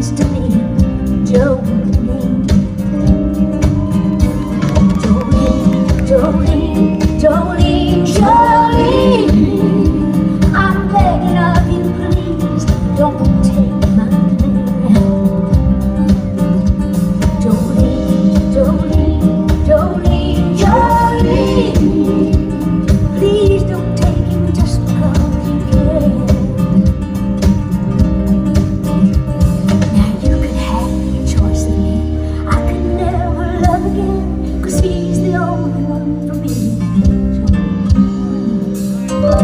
means to me, Jolene. Jolene, Jolene, Jolene, I'm begging of you, please don't take my man. Jolene, Jolene, Jolene, Jolene, please don't take him just because you can. Now you could have your choice of me, I could never love again, 'cause he's the only one for me. But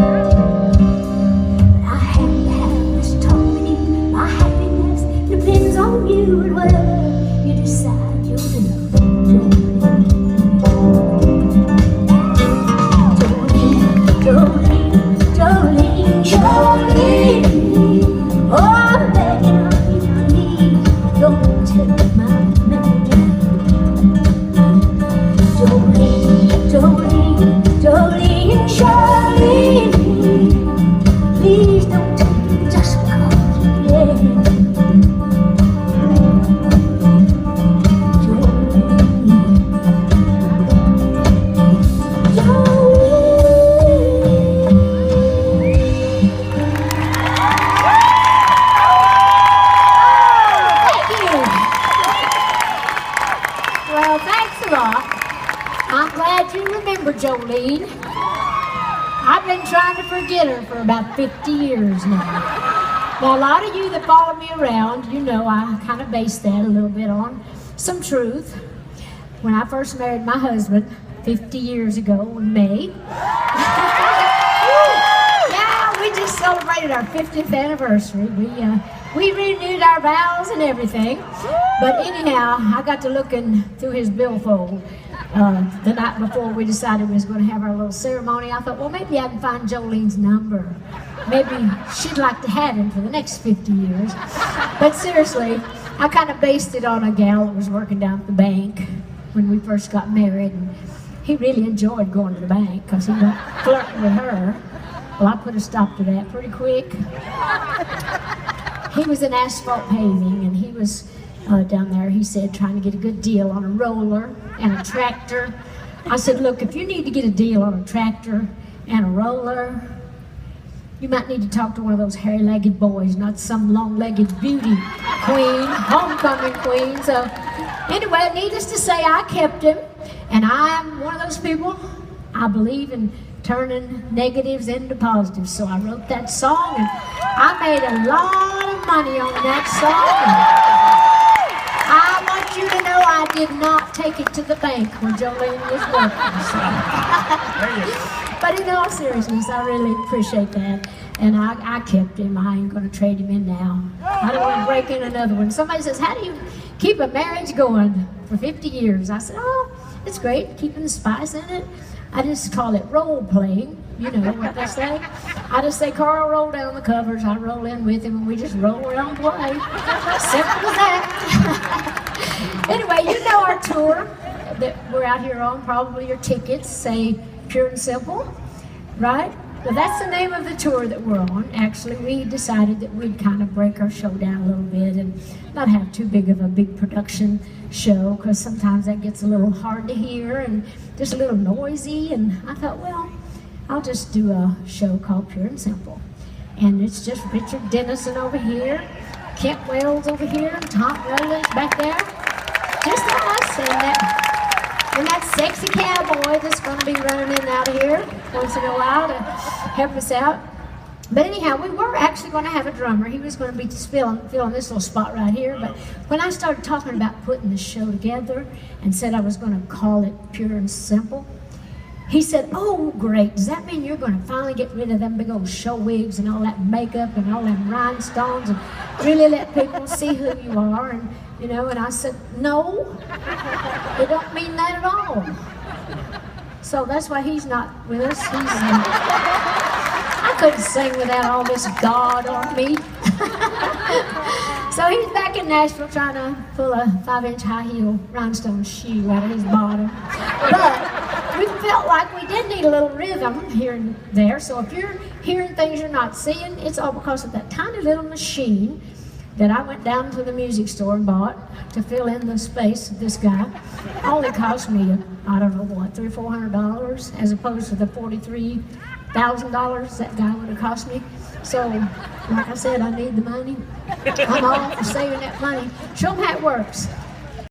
I have to have this talk with you. My happiness depends on you and whatever you decide you'll do. Jolene, Jolene, Jolene, oh, I'm begging of you, please don't take my man. Jolene, Jolene, Jolene, Jolene, please don't take me just because you can. Well, thanks a lot. I'm glad you remember Jolene. I've been trying to forget her for about 50 years now. Now, a lot of you that follow me around, you know I kind of based that a little bit on some truth. When I first married my husband 50 years ago in May, yeah, we just celebrated our 50th anniversary. We renewed our vows and everything. But anyhow, I got to looking through his billfold the night before we decided we was going to have our little ceremony. I thought, well, maybe I can find Jolene's number. Maybe she'd like to have him for the next 50 years. But seriously, I kind of based it on a gal that was working down at the bank when we first got married. And he really enjoyed going to the bank because he was flirting with her. Well, I put a stop to that pretty quick. He was in asphalt paving, and he was down there, he said, trying to get a good deal on a roller and a tractor. I said, look, if you need to get a deal on a tractor and a roller, you might need to talk to one of those hairy-legged boys, not some long-legged beauty queen, homecoming queen. So anyway, needless to say, I kept him, and I'm one of those people, I believe in turning negatives into positives. So I wrote that song, and I made a lot of money on that song. I want you to know I did not take it to the bank when Jolene was working. So. But in all seriousness, I really appreciate that. And I kept him. I ain't going to trade him in now. I don't want to break in another one. Somebody says, how do you keep a marriage going for 50 years? I said, oh, it's great, keeping the spice in it. I just call it role playing. You know what they say. I just say, Carl, roll down the covers. I roll in with him, and we just roll around play. Simple as that. Anyway, you know our tour that we're out here on. Probably your tickets say Pure and Simple, right? Well, that's the name of the tour that we're on. Actually, we decided that we'd kind of break our show down a little bit and not have too big of a big production show, because sometimes that gets a little hard to hear and just a little noisy. And I thought, well, I'll just do a show called Pure and Simple. And it's just Richard Dennison over here, Kent Wells over here, and Tom Rowland's back there. Just us and that sexy cowboy that's going to be running in and out of here once in a while to help us out. But anyhow, we were actually going to have a drummer. He was going to be filling this little spot right here. But when I started talking about putting the show together and said I was going to call it Pure and Simple, he said, oh, great. Does that mean you're going to finally get rid of them big old show wigs and all that makeup and all them rhinestones and really let people see who you are? And, you know, and I said, no, it don't mean that at all. So that's why he's not with us. I couldn't sing without all this God on me. So he's back in Nashville trying to pull a 5-inch high heel rhinestone shoe out of his bottom. But we felt like we did need a little rhythm here and there. So if you're hearing things you're not seeing, it's all because of that tiny little machine that I went down to the music store and bought to fill in the space of this guy only cost me, I don't know what, $300 or $400 as opposed to the $43,000 that guy would have cost me. So, like I said, I need the money. I'm all for saving that money. Show them how it works.